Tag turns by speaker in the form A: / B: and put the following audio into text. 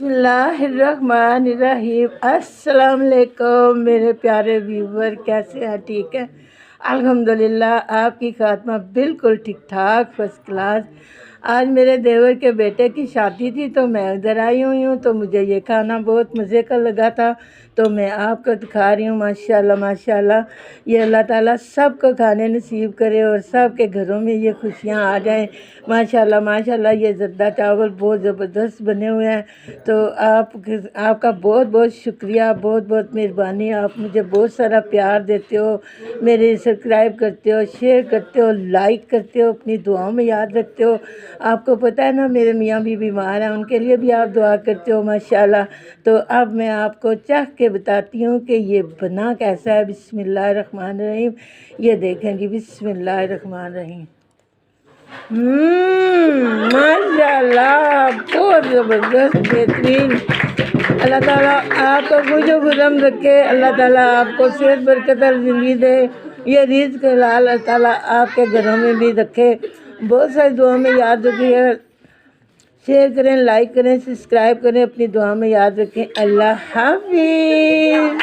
A: बिस्मिल्लाहिर्रहमानिर्रहीम। अस्सलाम वालेकुम मेरे प्यारे व्यूवर, कैसे हैं? ठीक है अल्हम्दुलिल्लाह। आपकी खात्मा बिल्कुल ठीक ठाक फर्स्ट क्लास। आज मेरे देवर के बेटे की शादी थी तो मैं उधर आई हुई हूँ, तो मुझे ये खाना बहुत मज़े का लगा था तो मैं आपको दिखा रही हूँ। माशाल्लाह माशाल्लाह, ये अल्लाह ताला सबको खाने नसीब करे और सब के घरों में ये खुशियाँ आ जाएं। माशाल्लाह माशाल्लाह, ये ज़र्दा चावल बहुत ज़बरदस्त बने हुए हैं। तो आपका बहुत बहुत शुक्रिया, बहुत बहुत मेहरबानी। आप मुझे बहुत सारा प्यार देते हो, मेरे सब्सक्राइब करते हो, शेयर करते हो, लाइक करते हो, अपनी दुआओं में याद रखते हो। आपको पता है ना, मेरे मियाँ भी बीमार हैं, उनके लिए भी आप दुआ करते हो माशाल्लाह। तो अब मैं आपको चाह के बताती हूँ कि ये बना कैसा है। बिस्मिल्लाहिर्रहमानिर्रहीम। ये देखेंगे, बिस्मिल्लाहिर्रहमानिर्रहीम। माशाल्लाह, बहुत ज़बरदस्त बेहतरीन। अल्लाह ताला आपको खुशो खुदम रखे, अल्लाह ताला आपको सेहत बरकत और ज़िंदगी दे। ये रिज़्क़ हलाल अल्लाह ताला आपके घरों में भी रखे। बहुत सारी दुआ में याद रखिए, शेयर करें, लाइक करें, सब्सक्राइब करें, अपनी दुआ में याद रखें। अल्लाह हाफ़िज़।